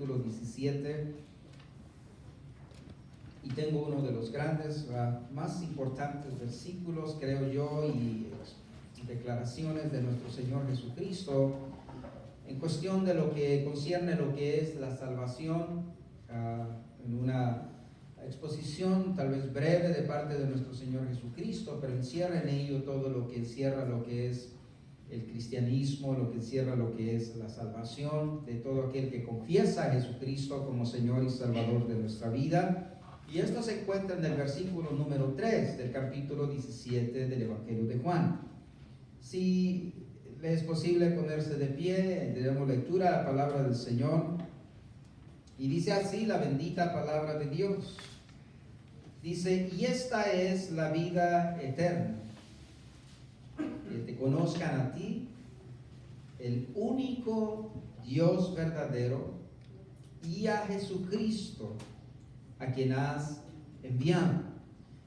Capítulo 17, y tengo uno de los grandes, más importantes versículos, creo yo, y declaraciones de nuestro Señor Jesucristo en cuestión de lo que concierne lo que es la salvación, en una exposición tal vez breve de parte de nuestro Señor Jesucristo, pero encierra en ello todo lo que encierra lo que es el cristianismo, lo que encierra lo que es la salvación de todo aquel que confiesa a Jesucristo como Señor y Salvador de nuestra vida. Y esto se encuentra en el versículo número 3 del capítulo 17 del Evangelio de Juan. Si le es posible ponerse de pie, daremos lectura a la palabra del Señor. Y dice así la bendita palabra de Dios. Dice: y esta es la vida eterna, que te conozcan a ti, el único Dios verdadero, y a Jesucristo, a quien has enviado.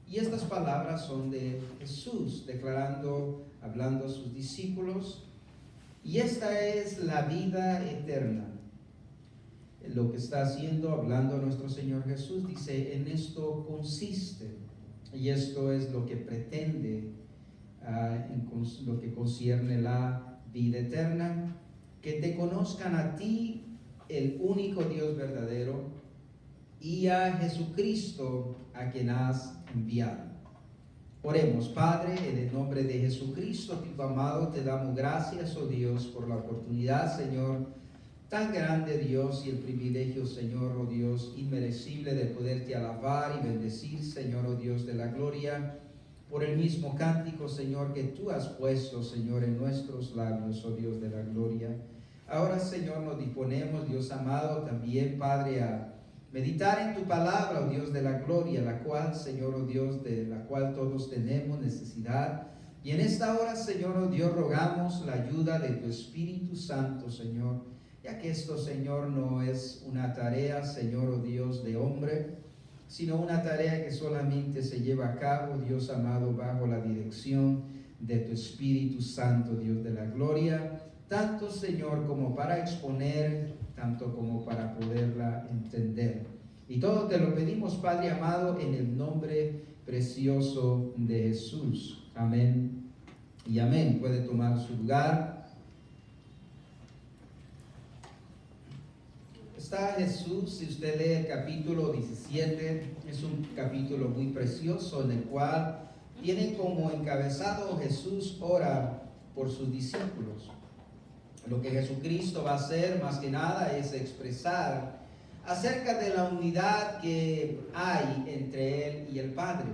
Y estas palabras son de Jesús, hablando a sus discípulos. Y esta es la vida eterna. Lo que está haciendo, hablando a nuestro Señor Jesús, dice: en esto consiste, y esto es lo que pretende, en lo que concierne la vida eterna, que te conozcan a ti, el único Dios verdadero, y a Jesucristo, a quien has enviado. Oremos. Padre, en el nombre de Jesucristo, tu amado, te damos gracias, oh Dios, por la oportunidad, Señor, tan grande, Dios, y el privilegio, Señor, oh Dios, inmerecible de poderte alabar y bendecir, Señor, oh Dios de la gloria, por el mismo cántico, Señor, que tú has puesto, Señor, en nuestros labios, oh Dios de la gloria. Ahora, Señor, nos disponemos, Dios amado, también, Padre, a meditar en tu palabra, oh Dios de la gloria, la cual, Señor, oh Dios, de la cual todos tenemos necesidad. Y en esta hora, Señor, oh Dios, rogamos la ayuda de tu Espíritu Santo, Señor, ya que esto, Señor, no es una tarea, Señor, oh Dios, de hombre, sino una tarea que solamente se lleva a cabo, Dios amado, bajo la dirección de tu Espíritu Santo, Dios de la gloria, tanto, Señor, como para exponer, tanto como para poderla entender. Y todo te lo pedimos, Padre amado, en el nombre precioso de Jesús. Amén y amén. Puede tomar su lugar. Está Jesús, si usted lee el capítulo 17, es un capítulo muy precioso en el cual tiene como encabezado: Jesús ora por sus discípulos. Lo que Jesucristo va a hacer más que nada es expresar acerca de la unidad que hay entre Él y el Padre,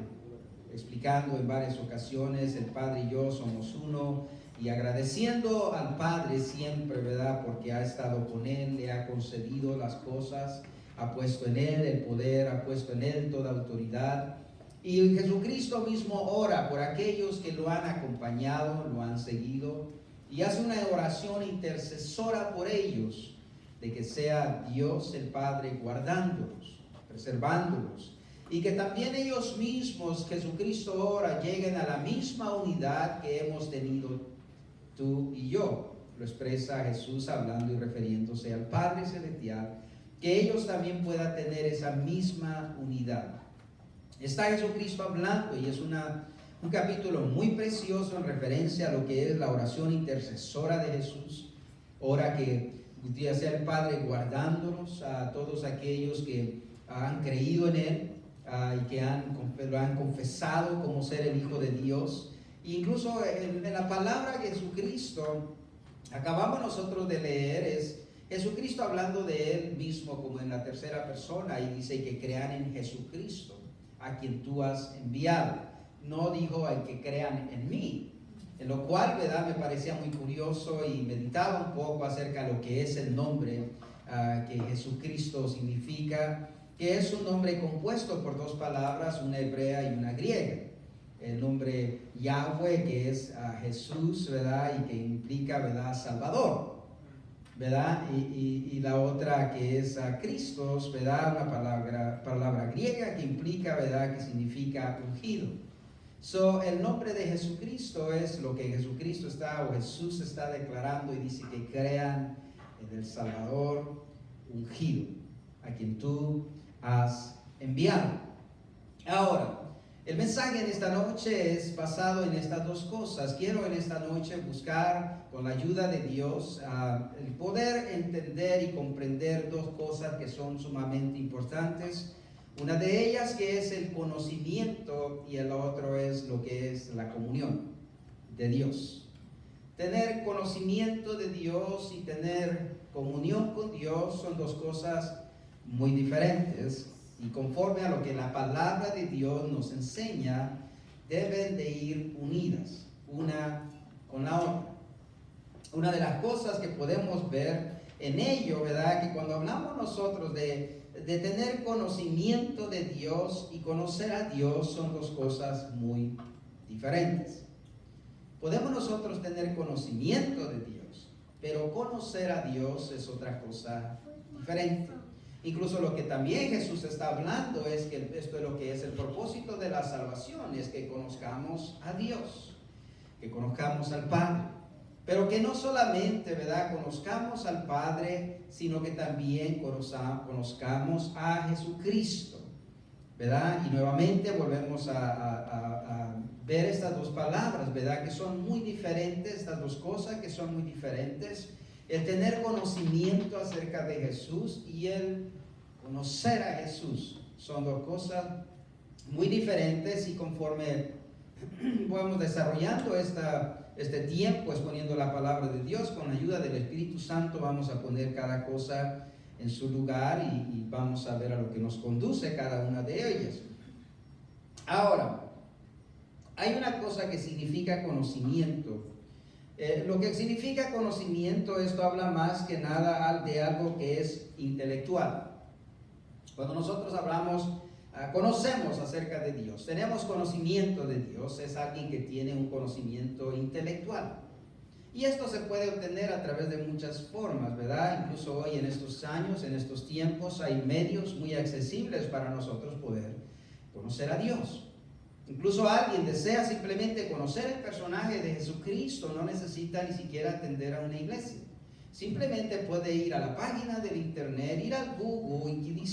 explicando en varias ocasiones: el Padre y yo somos uno, y agradeciendo al Padre siempre, ¿verdad?, porque ha estado con Él, le ha concedido las cosas, ha puesto en Él el poder, ha puesto en Él toda autoridad. Y Jesucristo mismo ora por aquellos que lo han acompañado, lo han seguido, y hace una oración intercesora por ellos, de que sea Dios el Padre guardándolos, preservándolos, y que también ellos mismos, Jesucristo ora, lleguen a la misma unidad que hemos tenido tú y yo. Lo expresa Jesús hablando y refiriéndose al Padre Celestial, que ellos también puedan tener esa misma unidad. Está Jesucristo hablando, y es un capítulo muy precioso en referencia a lo que es la oración intercesora de Jesús. Ora que ya sea el Padre guardándolos a todos aquellos que han creído en Él, y que lo han confesado como ser el Hijo de Dios. Incluso en la palabra de Jesucristo, acabamos nosotros de leer, es Jesucristo hablando de Él mismo como en la tercera persona, y dice que crean en Jesucristo, a quien tú has enviado. No dijo al que crean en mí, en lo cual, ¿verdad?, me parecía muy curioso, y meditaba un poco acerca de lo que es el nombre que Jesucristo significa, que es un nombre compuesto por dos palabras, una hebrea y una griega. El nombre Yahweh, que es Jesús, ¿verdad?, y que implica, ¿verdad?, Salvador, ¿verdad? Y la otra que es Christos, ¿verdad?, una palabra griega que implica, ¿verdad?, que significa ungido. El nombre de Jesucristo es lo que Jesucristo Jesús está declarando, y dice que crean en el Salvador, ungido, a quien tú has enviado. Ahora, el mensaje en esta noche es basado en estas dos cosas. Quiero en esta noche buscar, con la ayuda de Dios, el poder entender y comprender dos cosas que son sumamente importantes. Una de ellas que es el conocimiento y el otro es lo que es la comunión de Dios. Tener conocimiento de Dios y tener comunión con Dios son dos cosas muy diferentes. Y conforme a lo que la palabra de Dios nos enseña, deben de ir unidas una con la otra. Una de las cosas que podemos ver en ello, ¿verdad? Que cuando hablamos nosotros de tener conocimiento de Dios y conocer a Dios son dos cosas muy diferentes. Podemos nosotros tener conocimiento de Dios, pero conocer a Dios es otra cosa diferente. Incluso lo que también Jesús está hablando es que esto es lo que es el propósito de la salvación, es que conozcamos a Dios, que conozcamos al Padre. Pero que no solamente, ¿verdad?, conozcamos al Padre, sino que también conozcamos a Jesucristo, ¿verdad? Y nuevamente volvemos a ver estas dos palabras, ¿verdad?, que son muy diferentes, estas dos cosas que son muy diferentes. El tener conocimiento acerca de Jesús y el conocer a Jesús son dos cosas muy diferentes, y conforme vamos desarrollando este tiempo exponiendo la palabra de Dios, con la ayuda del Espíritu Santo vamos a poner cada cosa en su lugar y vamos a ver a lo que nos conduce cada una de ellas. Ahora, hay una cosa que significa conocimiento. Lo que significa conocimiento, esto habla más que nada de algo que es intelectual. Cuando nosotros hablamos, conocemos acerca de Dios, tenemos conocimiento de Dios, es alguien que tiene un conocimiento intelectual. Y esto se puede obtener a través de muchas formas, ¿verdad? Incluso hoy en estos años, en estos tiempos, hay medios muy accesibles para nosotros poder conocer a Dios. Incluso alguien desea simplemente conocer el personaje de Jesucristo, no necesita ni siquiera atender a una iglesia. Simplemente puede ir a la página del internet, ir al Google y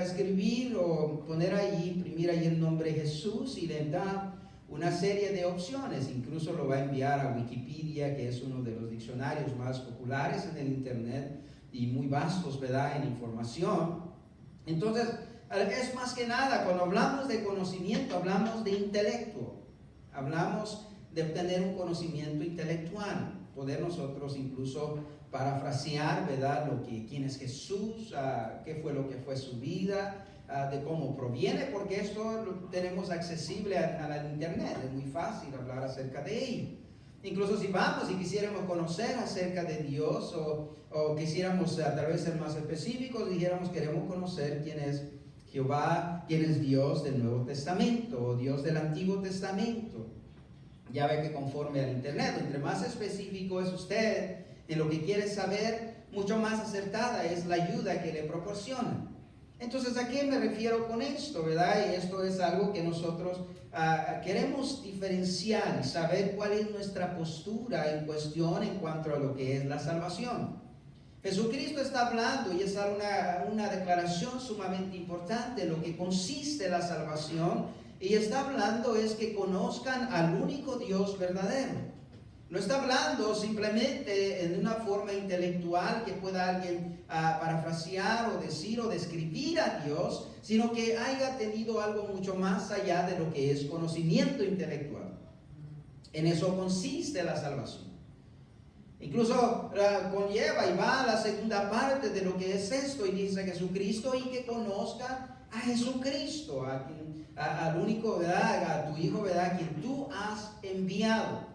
escribir o poner ahí, imprimir ahí el nombre Jesús, y le da una serie de opciones. Incluso lo va a enviar a Wikipedia, que es uno de los diccionarios más populares en el internet y muy vastos, ¿verdad?, en información. Entonces, es más que nada, cuando hablamos de conocimiento, hablamos de intelecto, hablamos de obtener un conocimiento intelectual, poder nosotros incluso parafrasear, ¿verdad?, quién es Jesús, qué fue lo que fue su vida, de cómo proviene, porque esto lo tenemos accesible al internet, es muy fácil hablar acerca de ello. Incluso si vamos y quisiéramos conocer acerca de Dios, o quisiéramos a través de ser más específicos, dijéramos queremos conocer quién es Jehová, quién es Dios del Nuevo Testamento o Dios del Antiguo Testamento. Ya ve que conforme al internet, entre más específico es usted en lo que quiere saber, mucho más acertada es la ayuda que le proporciona. Entonces, ¿a qué me refiero con esto, verdad? Y esto es algo que nosotros queremos diferenciar y saber cuál es nuestra postura en cuestión en cuanto a lo que es la salvación. Jesucristo está hablando, y es una declaración sumamente importante, lo que consiste la salvación, y está hablando es que conozcan al único Dios verdadero. No está hablando simplemente en una forma intelectual que pueda alguien parafrasear o decir o describir a Dios, sino que haya tenido algo mucho más allá de lo que es conocimiento intelectual. En eso consiste la salvación. Incluso conlleva y va a la segunda parte de lo que es esto, y dice Jesucristo, y que conozca a Jesucristo, al único, ¿verdad?, a tu Hijo, ¿verdad?, quien tú has enviado,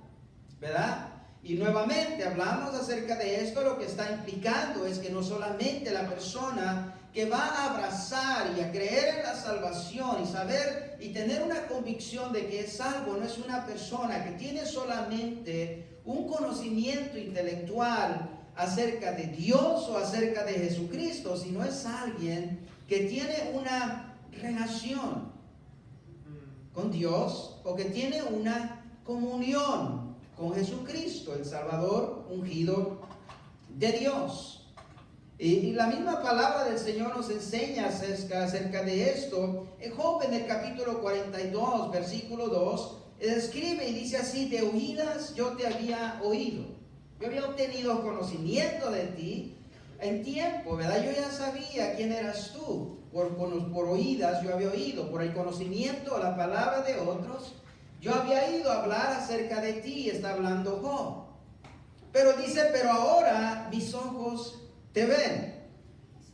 ¿verdad? Y nuevamente hablamos acerca de esto. Lo que está implicando es que no solamente la persona que va a abrazar y a creer en la salvación y saber y tener una convicción de que es salvo, no es una persona que tiene solamente un conocimiento intelectual acerca de Dios o acerca de Jesucristo, sino es alguien que tiene una relación con Dios, o que tiene una comunión con Jesucristo, el Salvador ungido de Dios. Y la misma palabra del Señor nos enseña acerca de esto. En Job, en el capítulo 42, versículo 2, escribe y dice así: de oídas yo te había oído. Yo había obtenido conocimiento de ti en tiempo, ¿verdad? Yo ya sabía quién eras tú. Por oídas yo había oído, por el conocimiento, la palabra de otros. Yo había ido a hablar acerca de ti, está hablando Job. Pero dice, pero ahora mis ojos te ven.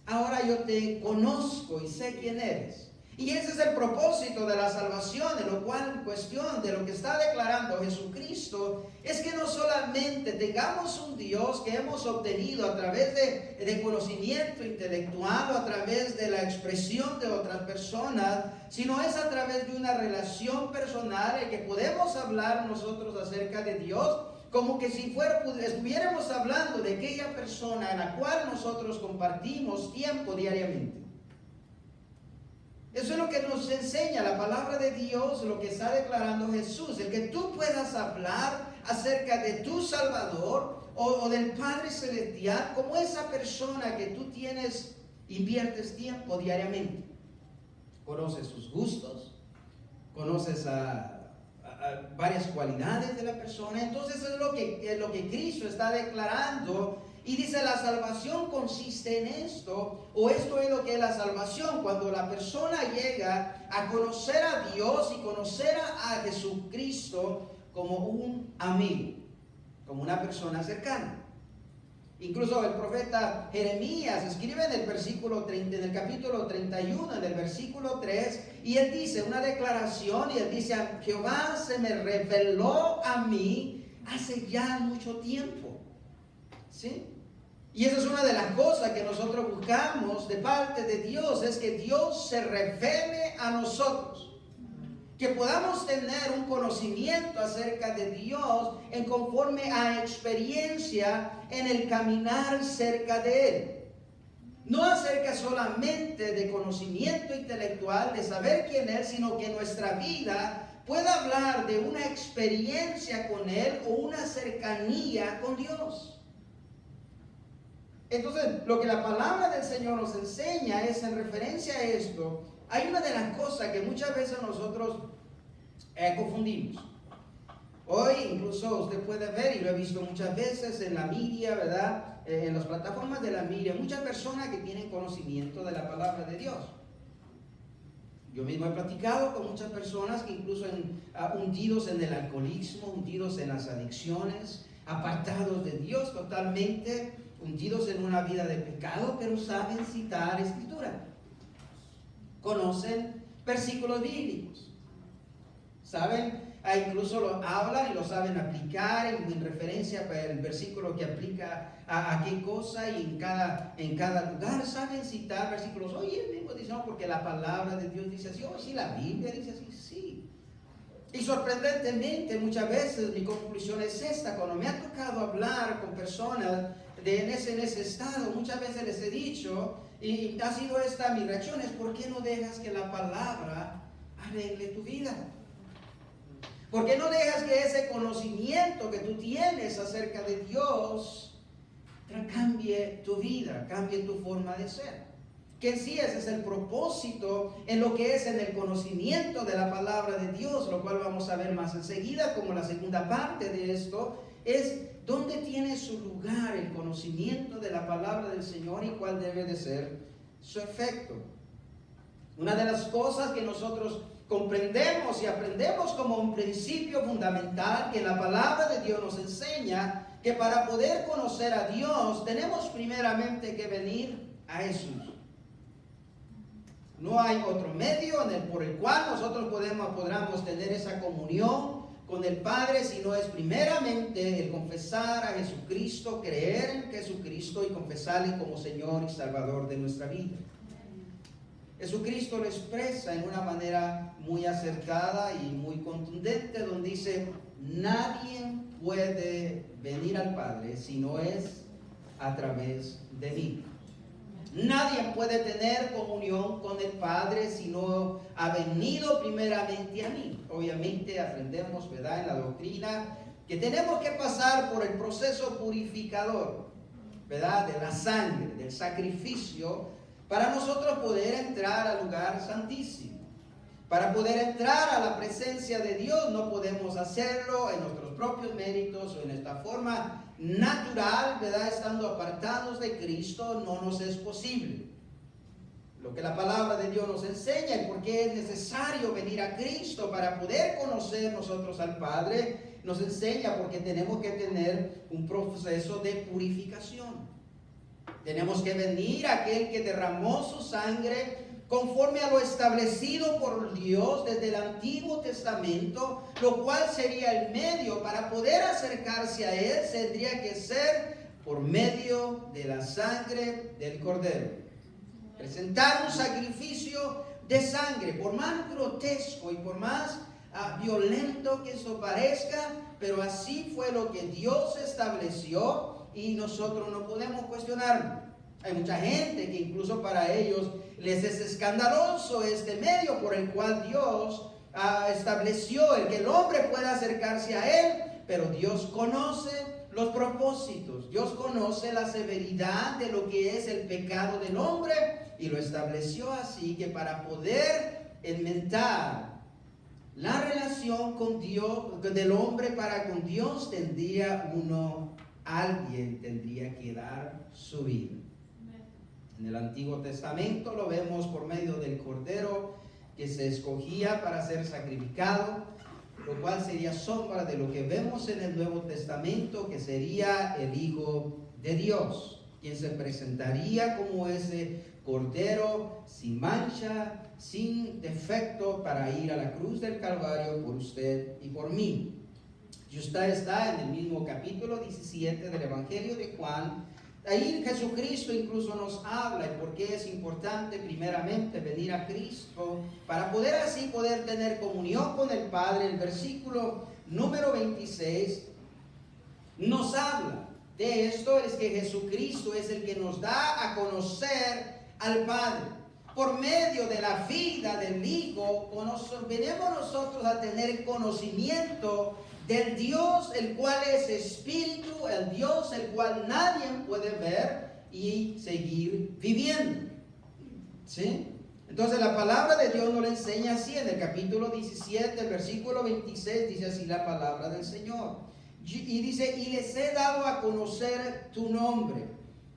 Ahora yo te conozco y sé quién eres. Y ese es el propósito de la salvación, de lo cual en cuestión de lo que está declarando Jesucristo, es que no solamente tengamos un Dios que hemos obtenido a través de conocimiento intelectual o a través de la expresión de otras personas, sino es a través de una relación personal en que podemos hablar nosotros acerca de Dios, como que si estuviéramos hablando de aquella persona en la cual nosotros compartimos tiempo diariamente. Eso es lo que nos enseña la palabra de Dios, lo que está declarando Jesús, el que tú puedas hablar acerca de tu Salvador o del Padre Celestial como esa persona que tú inviertes tiempo diariamente. Conoces sus gustos, conoces varias cualidades de la persona. Entonces es lo que Cristo está declarando. Y dice, la salvación consiste en esto, o esto es lo que es la salvación, cuando la persona llega a conocer a Dios y conocer a Jesucristo como un amigo, como una persona cercana. Incluso el profeta Jeremías escribe en el capítulo 31, en el versículo 3, y él dice una declaración, y él dice: Jehová se me reveló a mí hace ya mucho tiempo. ¿Sí? Y esa es una de las cosas que nosotros buscamos de parte de Dios, es que Dios se revele a nosotros, que podamos tener un conocimiento acerca de Dios en conforme a experiencia en el caminar cerca de Él. No acerca solamente de conocimiento intelectual, de saber quién es, sino que nuestra vida pueda hablar de una experiencia con Él o una cercanía con Dios. Entonces, lo que la palabra del Señor nos enseña es en referencia a esto. Hay una de las cosas que muchas veces nosotros confundimos. Hoy incluso usted puede ver, y lo he visto muchas veces en la media, ¿verdad? En las plataformas de la media, muchas personas que tienen conocimiento de la palabra de Dios. Yo mismo he platicado con muchas personas que incluso hundidos en el alcoholismo, hundidos en las adicciones, apartados de Dios totalmente, hundidos en una vida de pecado, pero saben citar escritura, conocen versículos bíblicos, saben, incluso lo hablan y lo saben aplicar en referencia para el versículo que aplica a qué cosa, y en cada lugar saben citar versículos. Oye, el mismo dice, no, porque la palabra de Dios dice así. Oh, sí, la Biblia dice así, sí. Y sorprendentemente muchas veces mi conclusión es esta: cuando me ha tocado hablar con personas en ese estado, muchas veces les he dicho, y ha sido esta mi reacción, es: ¿por qué no dejas que la palabra arregle tu vida? ¿Por qué no dejas que ese conocimiento que tú tienes acerca de Dios cambie tu vida, cambie tu forma de ser? Que en sí ese es el propósito en lo que es en el conocimiento de la palabra de Dios, lo cual vamos a ver más enseguida como la segunda parte de esto, es dónde tiene su lugar el conocimiento de la palabra del Señor y cuál debe de ser su efecto. Una de las cosas que nosotros comprendemos y aprendemos como un principio fundamental que la palabra de Dios nos enseña, que para poder conocer a Dios tenemos primeramente que venir a Jesús. No hay otro medio por el cual nosotros podamos tener esa comunión con el Padre, sino es primeramente el confesar a Jesucristo, creer en Jesucristo y confesarle como Señor y Salvador de nuestra vida. Jesucristo lo expresa en una manera muy acertada y muy contundente, donde dice: nadie puede venir al Padre si no es a través de mí. Nadie puede tener comunión con el Padre si no ha venido primeramente a mí. Obviamente aprendemos, ¿verdad?, en la doctrina que tenemos que pasar por el proceso purificador. ¿verdad?, de la sangre, del sacrificio, para nosotros poder entrar al lugar santísimo. Para poder entrar a la presencia de Dios no podemos hacerlo en nuestros propios méritos o en esta forma natural, ¿verdad? Estando apartados de Cristo no nos es posible. Lo que la palabra de Dios nos enseña y por qué es necesario venir a Cristo para poder conocer nosotros al Padre, nos enseña porque tenemos que tener un proceso de purificación. Tenemos que venir a aquel que derramó su sangre conforme a lo establecido por Dios desde el Antiguo Testamento, lo cual sería el medio para poder acercarse a Él, tendría que ser por medio de la sangre del Cordero. Presentar un sacrificio de sangre, por más grotesco y por más violento que eso parezca, pero así fue lo que Dios estableció y nosotros no podemos cuestionarlo. Hay mucha gente que incluso para ellos les es escandaloso este medio por el cual Dios estableció el que el hombre pueda acercarse a Él, pero Dios conoce los propósitos, Dios conoce la severidad de lo que es el pecado del hombre y lo estableció así que para poder enmendar la relación con Dios, del hombre para con Dios, alguien tendría que dar su vida. En el Antiguo Testamento lo vemos por medio del Cordero que se escogía para ser sacrificado, lo cual sería sombra de lo que vemos en el Nuevo Testamento, que sería el Hijo de Dios, quien se presentaría como ese Cordero sin mancha, sin defecto, para ir a la cruz del Calvario por usted y por mí. Y usted está en el mismo capítulo 17 del Evangelio de Juan. Ahí Jesucristo incluso nos habla de por qué es importante primeramente venir a Cristo para poder así poder tener comunión con el Padre. El versículo número 26 nos habla de esto, es que Jesucristo es el que nos da a conocer al Padre. Por medio de la vida del Hijo, venimos nosotros a tener conocimiento del Dios el cual es espíritu, el Dios el cual nadie puede ver y seguir viviendo. ¿Sí? Entonces la palabra de Dios nos lo enseña así en el capítulo 17, el versículo 26, dice así la palabra del Señor. Y dice, y les he dado a conocer tu nombre,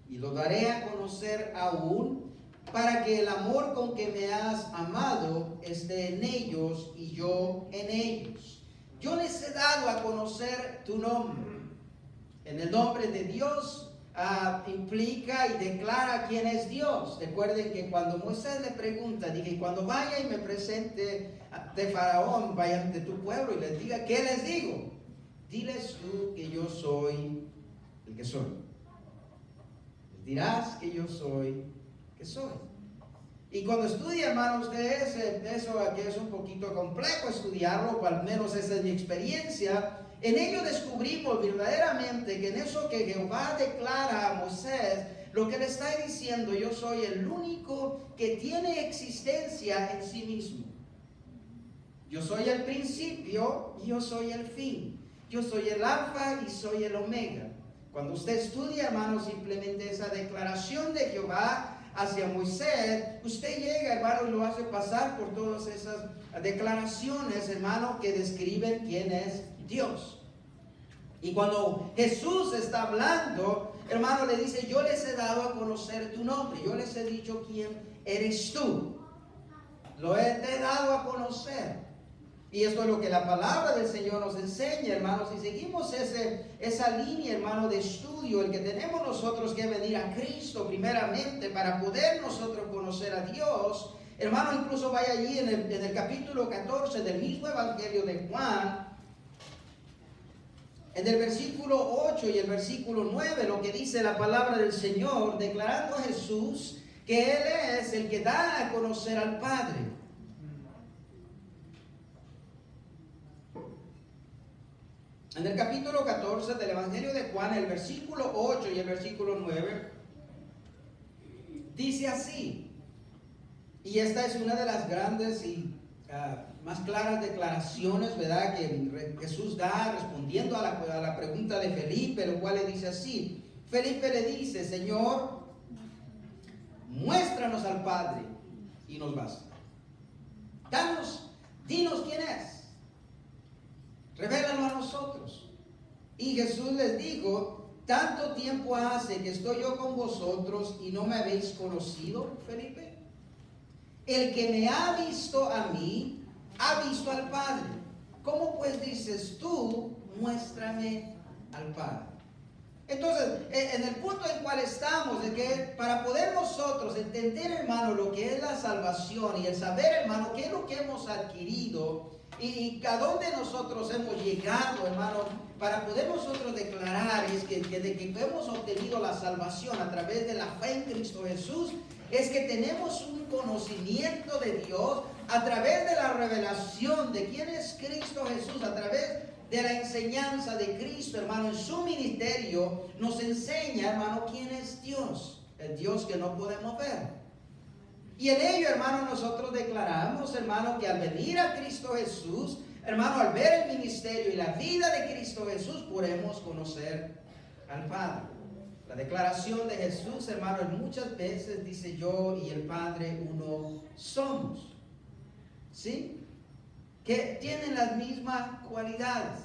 y lo daré a conocer aún, para que el amor con que me has amado esté en ellos y yo en ellos. Yo les he dado a conocer tu nombre. En el nombre de Dios implica y declara quién es Dios. Recuerden que cuando Moisés le pregunta, dije, cuando vaya y me presente de Faraón, vaya ante tu pueblo y les diga, ¿qué les digo? Diles tú que yo soy el que soy. Les dirás que yo soy que soy. Y cuando estudia, hermanos, ustedes, eso aquí es un poquito complejo estudiarlo, o al menos esa es mi experiencia. En ello descubrimos verdaderamente que en eso que Jehová declara a Moisés, lo que le está diciendo, yo soy el único que tiene existencia en sí mismo. Yo soy el principio y yo soy el fin. Yo soy el alfa y soy el omega. Cuando usted estudia, hermanos, simplemente esa declaración de Jehová hacia Moisés, usted llega, hermano, y lo hace pasar por todas esas declaraciones, hermano, que describen quién es Dios. Y cuando Jesús está hablando, hermano, le dice, yo les he dado a conocer tu nombre, yo les he dicho quién eres tú, lo he dado a conocer. Y esto es lo que la palabra del Señor nos enseña, hermanos. Si seguimos esa línea, hermano, de estudio, el que tenemos nosotros que venir a Cristo primeramente para poder nosotros conocer a Dios, hermano, incluso vaya allí en el capítulo 14 del mismo Evangelio de Juan, en el versículo 8 y el versículo 9, lo que dice la palabra del Señor, declarando a Jesús que Él es el que da a conocer al Padre. En el capítulo 14 del Evangelio de Juan, el versículo 8 y el versículo 9, dice así, y esta es una de las grandes y más claras declaraciones, ¿verdad?, que Jesús da respondiendo a la pregunta de Felipe, lo cual le dice así, Felipe le dice, Señor, muéstranos al Padre y nos basta. Dinos quién es. Revélalo a nosotros. Y Jesús les dijo, tanto tiempo hace que estoy yo con vosotros y no me habéis conocido, Felipe. El que me ha visto a mí, ha visto al Padre. ¿Cómo pues dices tú, muéstrame al Padre? Entonces, en el punto en cual estamos, de que para poder nosotros entender, hermano, lo que es la salvación y el saber, hermano, qué es lo que hemos adquirido y a dónde nosotros hemos llegado, hermano, para poder nosotros declarar es que de que hemos obtenido la salvación a través de la fe en Cristo Jesús, es que tenemos un conocimiento de Dios a través de la revelación de quién es Cristo Jesús, a través de la enseñanza de Cristo, hermano, en su ministerio, nos enseña, hermano, quién es Dios, el Dios que no podemos ver. Y en ello, hermano, nosotros declaramos, hermano, que al venir a Cristo Jesús, hermano, al ver el ministerio y la vida de Cristo Jesús, podemos conocer al Padre. La declaración de Jesús, hermano, muchas veces dice yo y el Padre uno somos. ¿Sí? Que tienen las mismas cualidades,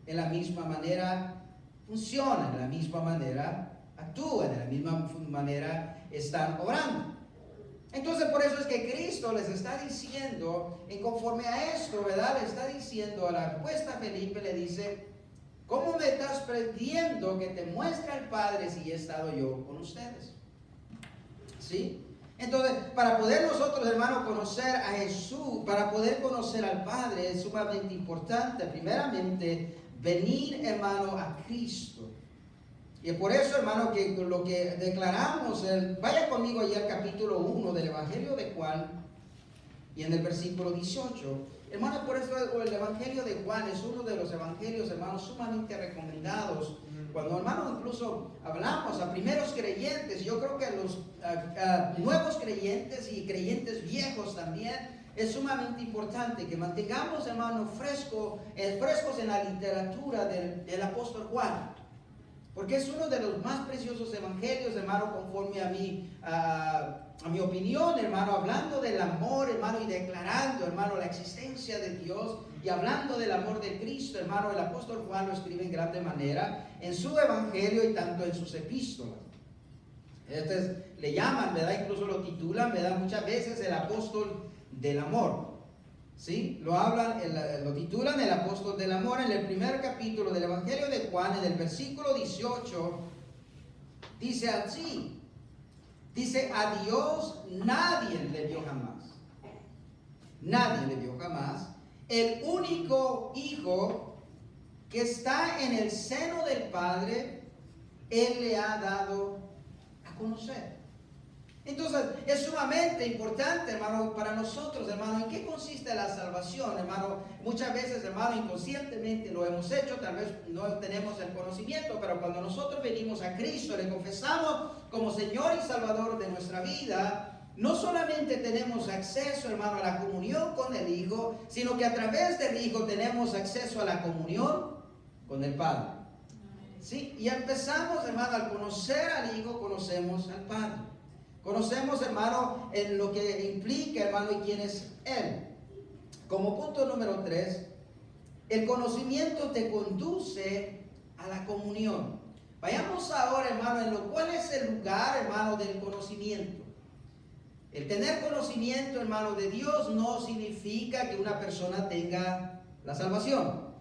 en la misma manera funcionan, de la misma manera actúan, de la misma manera están obrando. Entonces por eso es que Cristo les está diciendo, en conforme a esto, ¿verdad? Le está diciendo a la respuesta a Felipe, le dice, ¿cómo me estás pidiendo que te muestre al Padre si he estado yo con ustedes? ¿Sí? Entonces, para poder nosotros, hermano, conocer a Jesús, para poder conocer al Padre, es sumamente importante, primeramente, venir, hermano, a Cristo. Y por eso, hermano, que lo que declaramos, vaya conmigo allá al capítulo 1 del Evangelio de Juan, y en el versículo 18. Hermano, por eso el Evangelio de Juan es uno de los evangelios, hermanos, sumamente recomendados. Cuando, hermano, incluso hablamos a primeros creyentes, yo creo que a los nuevos creyentes y creyentes viejos también, es sumamente importante que mantengamos, hermano, frescos en la literatura del apóstol Juan. Porque es uno de los más preciosos evangelios, hermano, conforme a mi opinión, hermano, hablando del amor, hermano, y declarando, hermano, la existencia de Dios, y hablando del amor de Cristo, hermano, el apóstol Juan lo escribe en grande manera en su evangelio y tanto en sus epístolas. Le llaman, ¿verdad? Incluso lo titulan, ¿verdad? Muchas veces el apóstol del amor. ¿Sí? Lo titulan el apóstol del amor. En el primer capítulo del Evangelio de Juan, en el versículo 18, dice así, dice, a Dios nadie le vio jamás. Nadie le vio jamás. El único Hijo que está en el seno del Padre, Él le ha dado a conocer. Entonces, es sumamente importante, hermano, para nosotros, hermano, ¿en qué consiste la salvación, hermano? Muchas veces, hermano, inconscientemente lo hemos hecho, tal vez no tenemos el conocimiento, pero cuando nosotros venimos a Cristo, le confesamos como Señor y Salvador de nuestra vida, no solamente tenemos acceso, hermano, a la comunión con el Hijo, sino que a través del Hijo tenemos acceso a la comunión con el Padre. ¿Sí? Y empezamos, hermano, al conocer al Hijo, conocemos al Padre. Conocemos, hermano, en lo que implica, hermano, y quién es Él. Como punto número 3, el conocimiento te conduce a la comunión. Vayamos ahora, hermano, en lo cual es el lugar, hermano, del conocimiento. El tener conocimiento, hermano, de Dios no significa que una persona tenga la salvación.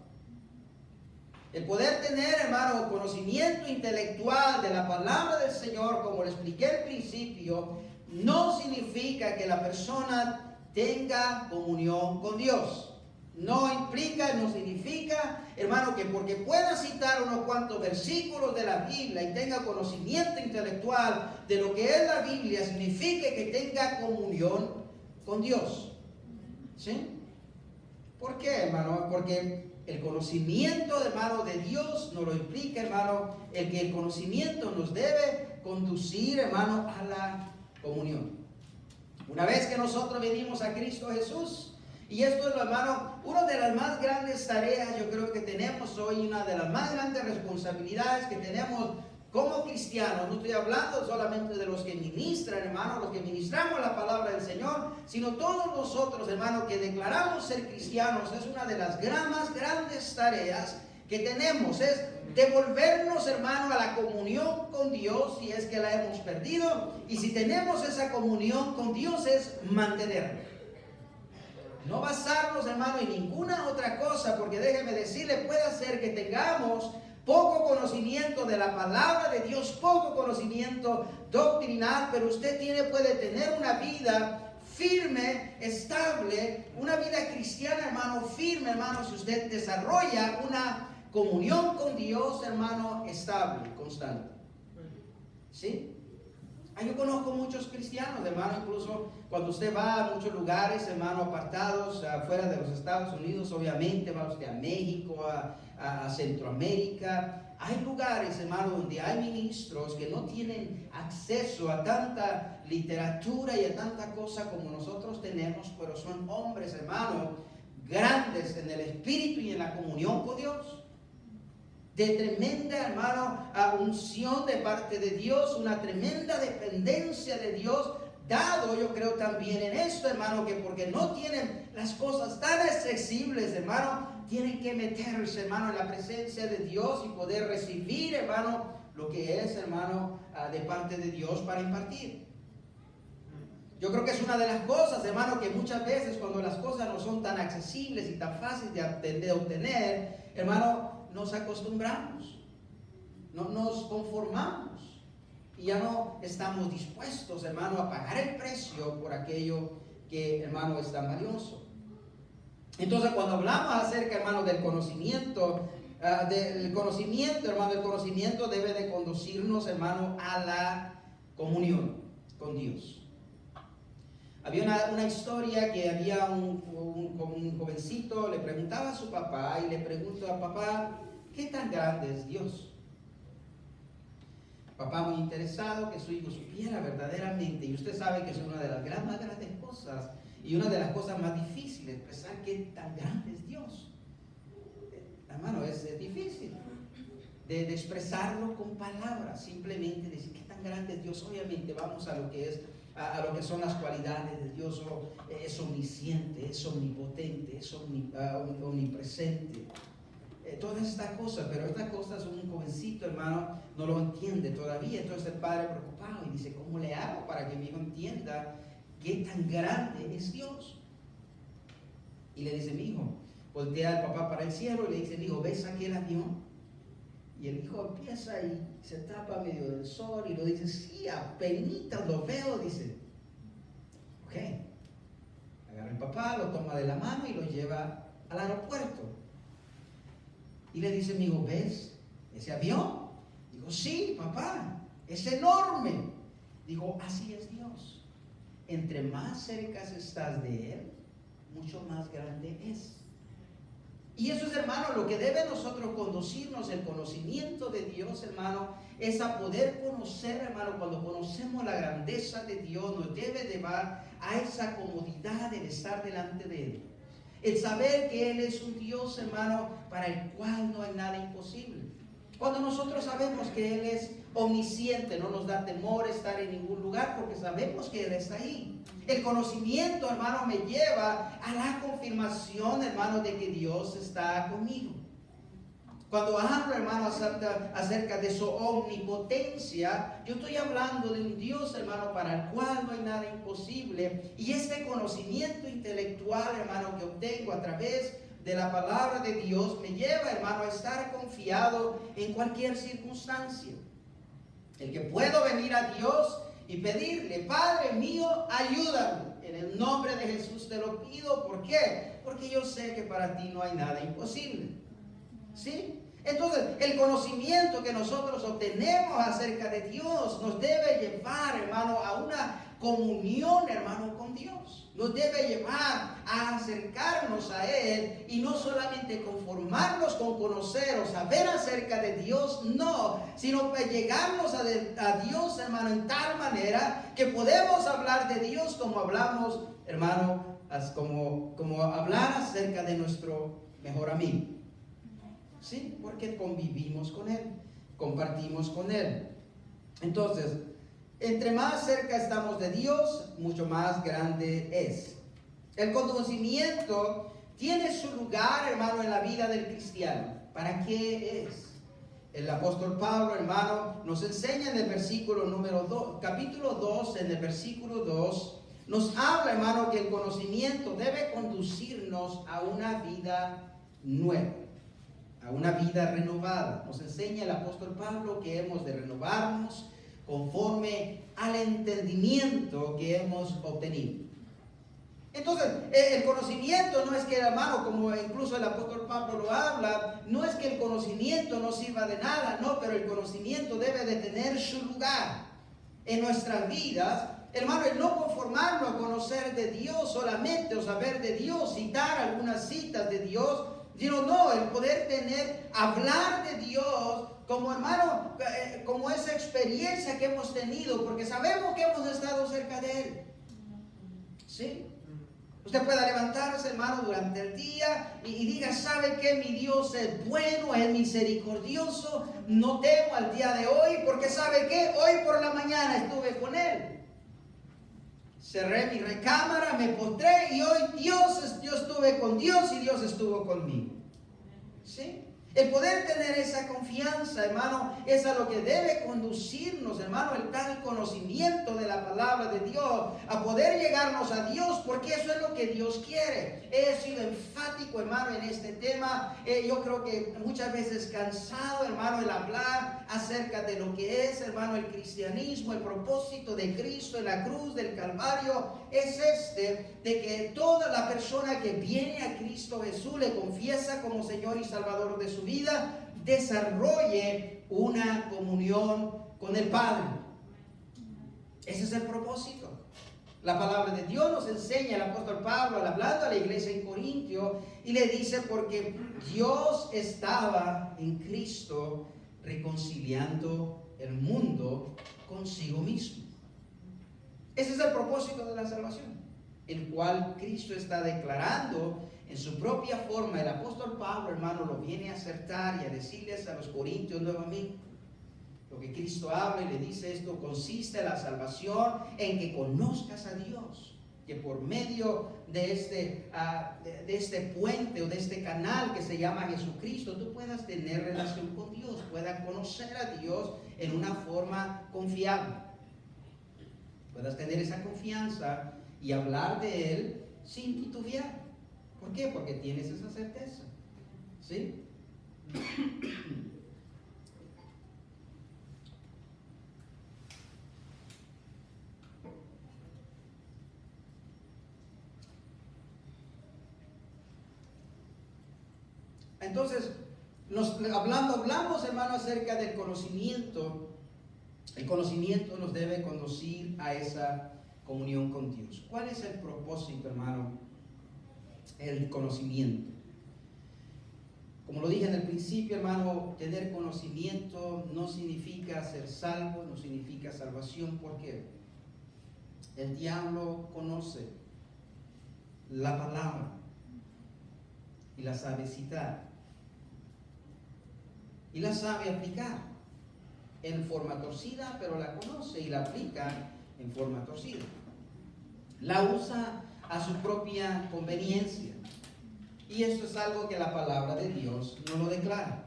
El poder tener, hermano, conocimiento intelectual de la palabra del Señor, como le expliqué al principio, no significa que la persona tenga comunión con Dios. No significa, hermano, que porque pueda citar unos cuantos versículos de la Biblia y tenga conocimiento intelectual de lo que es la Biblia, signifique que tenga comunión con Dios. ¿Sí? ¿Por qué, hermano? Porque el conocimiento, hermano, de Dios nos lo implica, hermano, el conocimiento nos debe conducir, hermano, a la comunión. Una vez que nosotros venimos a Cristo Jesús, y esto es, hermano, una de las más grandes tareas, yo creo que tenemos hoy, una de las más grandes responsabilidades que tenemos como cristianos, no estoy hablando solamente de los que ministran, hermano, los que ministramos la palabra del Señor, sino todos nosotros, hermano, que declaramos ser cristianos. Es una de las más grandes tareas que tenemos, es devolvernos, hermano, a la comunión con Dios, si es que la hemos perdido, y si tenemos esa comunión con Dios, es mantenerla. No basarnos, hermano, en ninguna otra cosa, porque déjeme decirle, puede ser que tengamos poco conocimiento de la palabra de Dios, poco conocimiento doctrinal, pero usted puede tener una vida firme, estable, una vida cristiana, hermano, firme, hermano, si usted desarrolla una comunión con Dios, hermano, estable, constante. ¿Sí? Yo conozco muchos cristianos, hermano, incluso cuando usted va a muchos lugares, hermano, apartados, fuera de los Estados Unidos, obviamente, va usted a México, a Centroamérica. Hay lugares, hermano, donde hay ministros que no tienen acceso a tanta literatura y a tanta cosa como nosotros tenemos, pero son hombres, hermano, grandes en el espíritu y en la comunión con Dios. De tremenda, hermano, unción de parte de Dios, una tremenda dependencia de Dios, dado yo creo también en esto, hermano, que porque no tienen las cosas tan accesibles, hermano, tienen que meterse, hermano, en la presencia de Dios y poder recibir, hermano, lo que es, hermano, de parte de Dios para impartir. Yo creo que es una de las cosas, hermano, que muchas veces cuando las cosas no son tan accesibles y tan fáciles de obtener, hermano, nos acostumbramos, no nos conformamos y ya no estamos dispuestos, hermano, a pagar el precio por aquello que, hermano, es tan valioso. Entonces, cuando hablamos acerca, hermano, del conocimiento, hermano, el conocimiento debe de conducirnos, hermano, a la comunión con Dios. Había una historia que había un jovencito, le preguntaba a su papá y le preguntó a papá, ¿qué tan grande es Dios? Papá muy interesado que su hijo supiera verdaderamente, y usted sabe que es una de las más grandes cosas y una de las cosas más difíciles, pensar qué tan grande es Dios. Hermano, es difícil de expresarlo con palabras, simplemente decir qué tan grande es Dios. Obviamente vamos a lo que son las cualidades de Dios. Es omnisciente, es omnipotente, es omnipresente, todas estas cosas, pero estas cosas un jovencito, hermano, no lo entiende todavía. Entonces el padre preocupado y dice, ¿cómo le hago para que mi hijo entienda qué tan grande es Dios? Y le dice, mi hijo, voltea al papá para el cielo y le dice, mi hijo, ¿ves aquel avión? Y el hijo empieza y se tapa medio del sol y lo dice, sí, apenitas lo veo, dice. Ok. Agarra el papá, lo toma de la mano y lo lleva al aeropuerto. Y le dice, mi hijo, ¿ves ese avión? Digo, sí, papá, es enorme. Digo, así es Dios. Entre más cerca estás de Él, mucho más grande es. Y eso es, hermano, lo que debe nosotros conducirnos, el conocimiento de Dios, hermano, es a poder conocer, hermano, cuando conocemos la grandeza de Dios, nos debe llevar a esa comodidad de estar delante de Él. El saber que Él es un Dios, hermano, para el cual no hay nada imposible. Cuando nosotros sabemos que Él es omnisciente, no nos da temor estar en ningún lugar porque sabemos que Él está ahí. El conocimiento, hermano, me lleva a la confirmación, hermano, de que Dios está conmigo. Cuando hablo, hermano, acerca de su omnipotencia, yo estoy hablando de un Dios, hermano, para el cual no hay nada imposible. Y este conocimiento intelectual, hermano, que obtengo a través de la palabra de Dios, me lleva, hermano, a estar confiado en cualquier circunstancia. El que puedo venir a Dios y pedirle, Padre mío, ayúdame. En el nombre de Jesús te lo pido. ¿Por qué? Porque yo sé que para ti no hay nada imposible. ¿Sí? Entonces, el conocimiento que nosotros obtenemos acerca de Dios nos debe llevar, hermano, a una comunión, hermano, con Dios. Nos debe llevar a acercarnos a Él y no solamente conformarnos con conocer o saber acerca de Dios, no, sino llegarnos a Dios, hermano, en tal manera que podemos hablar de Dios como hablamos, hermano, como hablar acerca de nuestro mejor amigo. ¿Sí? Porque convivimos con Él. compartimos con Él. Entonces, entre más cerca estamos de Dios, mucho más grande es. El conocimiento tiene su lugar, hermano, en la vida del cristiano. ¿Para qué es? El apóstol Pablo, hermano, nos enseña en el versículo número 2, capítulo 2, en el versículo 2, nos habla, hermano, que el conocimiento debe conducirnos a una vida nueva, a una vida renovada. Nos enseña el apóstol Pablo que hemos de renovarnos conforme al entendimiento que hemos obtenido. Entonces, el conocimiento no es que, hermano, como incluso el apóstol Pablo lo habla, no es que el conocimiento no sirva de nada, no, pero el conocimiento debe de tener su lugar en nuestras vidas. Hermano, el no conformarnos a conocer de Dios solamente o saber de Dios, citar algunas citas de Dios, sino no, el poder hablar de Dios como, hermano, como esa experiencia que hemos tenido, porque sabemos que hemos estado cerca de Él. ¿Sí? Usted pueda levantarse, hermano, durante el día y diga, ¿sabe qué? Mi Dios es bueno, es misericordioso, no temo al día de hoy, porque ¿sabe qué? Hoy por la mañana estuve con Él. Cerré mi recámara, me postré y hoy yo estuve con Dios y Dios estuvo conmigo. ¿Sí? El poder tener esa confianza, hermano, es a lo que debe conducirnos, hermano, el tal conocimiento de la palabra de Dios, a poder llegarnos a Dios, porque eso es lo que Dios quiere. He sido enfático, hermano, en este tema. Yo creo que muchas veces cansado, hermano, el hablar acerca de lo que es, hermano, el cristianismo, el propósito de Cristo en la cruz del Calvario, es de que toda la persona que viene a Cristo Jesús, le confiesa como Señor y Salvador de su vida, desarrolle una comunión con el Padre. Ese es el propósito. La palabra de Dios nos enseña, el apóstol Pablo, hablando a la iglesia en Corintio, y le dice, porque Dios estaba en Cristo reconciliando el mundo consigo mismo. Ese es el propósito de la salvación, el cual Cristo está declarando en su propia forma. El apóstol Pablo, hermano, lo viene a acertar y a decirles a los corintios nuevamente. Lo que Cristo habla y le dice esto, consiste en la salvación en que conozcas a Dios, que por medio de este puente o de este canal que se llama Jesucristo, tú puedas tener relación con Dios, puedas conocer a Dios en una forma confiable, puedas tener esa confianza y hablar de Él sin titubear. ¿Por qué? Porque tienes esa certeza. ¿Sí? Entonces, hablamos, hermano, acerca del conocimiento. El conocimiento nos debe conducir a esa comunión con Dios. ¿Cuál es el propósito, hermano? El conocimiento. Como lo dije en el principio, hermano, tener conocimiento no significa ser salvo, no significa salvación. ¿Por qué? El diablo conoce la palabra y la sabe citar y la sabe aplicar en forma torcida, pero la conoce y la aplica en forma torcida. La usa a su propia conveniencia. Y esto es algo que la palabra de Dios no lo declara.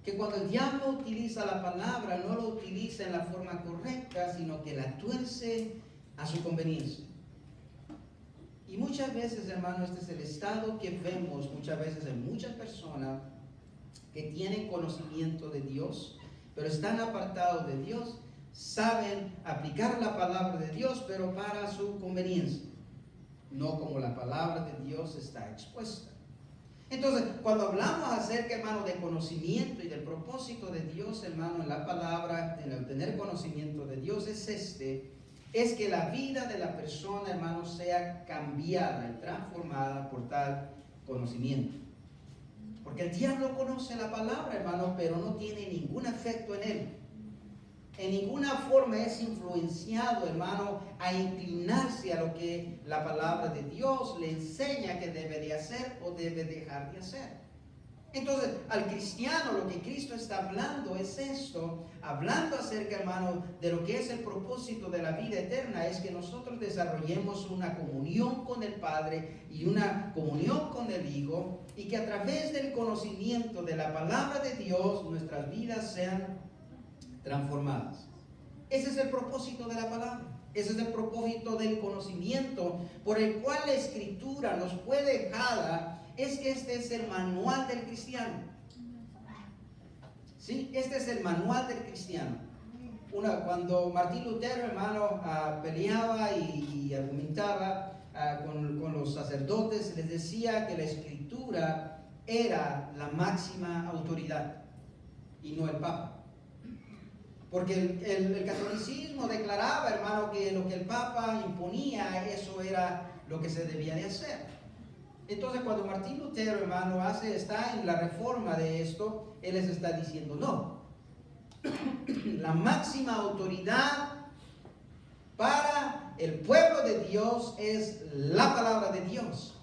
Que cuando el diablo utiliza la palabra, no lo utiliza en la forma correcta, sino que la tuerce a su conveniencia. Y muchas veces, hermano, este es el estado que vemos muchas veces en muchas personas que tienen conocimiento de Dios, pero están apartados de Dios, saben aplicar la palabra de Dios, pero para su conveniencia, no como la palabra de Dios está expuesta. Entonces, cuando hablamos acerca, hermano, de conocimiento y del propósito de Dios, hermano, en la palabra, en el tener conocimiento de Dios, es que la vida de la persona, hermano, sea cambiada y transformada por tal conocimiento. Porque el diablo conoce la palabra, hermano, pero no tiene ningún efecto en él. En ninguna forma es influenciado, hermano, a inclinarse a lo que la palabra de Dios le enseña que debe de hacer o debe dejar de hacer. Entonces, al cristiano lo que Cristo está hablando es esto, hablando acerca, hermano, de lo que es el propósito de la vida eterna, es que nosotros desarrollemos una comunión con el Padre y una comunión con el Hijo, y que a través del conocimiento de la palabra de Dios, nuestras vidas sean transformadas. Ese es el propósito de la palabra. Ese es el propósito del conocimiento por el cual la Escritura nos fue dejada. Es que este es el manual del cristiano. ¿Sí? Este es el manual del cristiano. Cuando Martín Lutero, hermano, peleaba y argumentaba con los sacerdotes, les decía que la Escritura era la máxima autoridad y no el Papa. Porque el catolicismo declaraba, hermano, que lo que el Papa imponía, eso era lo que se debía de hacer. Entonces, cuando Martín Lutero, hermano, está en la reforma de esto, él les está diciendo, no. La máxima autoridad para el pueblo de Dios es la palabra de Dios.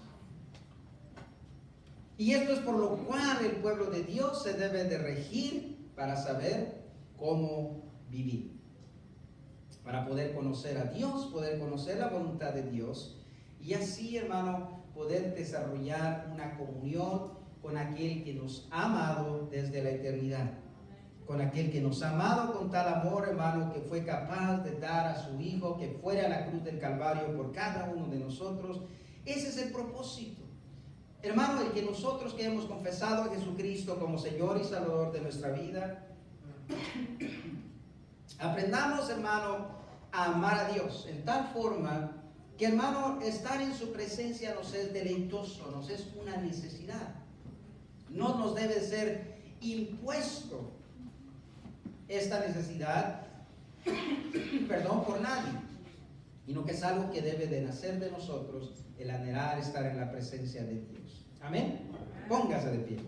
Y esto es por lo cual el pueblo de Dios se debe de regir para saber cómo vivir. Para poder conocer a Dios, poder conocer la voluntad de Dios. Y así, hermano, poder desarrollar una comunión con aquel que nos ha amado desde la eternidad. Con aquel que nos ha amado con tal amor, hermano, que fue capaz de dar a su Hijo, que fuera a la cruz del Calvario por cada uno de nosotros. Ese es el propósito. Hermano, el que nosotros que hemos confesado a Jesucristo como Señor y Salvador de nuestra vida, aprendamos, hermano, a amar a Dios en tal forma que, hermano, estar en su presencia nos es deleitoso, nos es una necesidad. No nos debe ser impuesto esta necesidad, por nadie, sino que es algo que debe de nacer de nosotros, el anhelar estar en la presencia de Dios. Amén. Póngase de pie.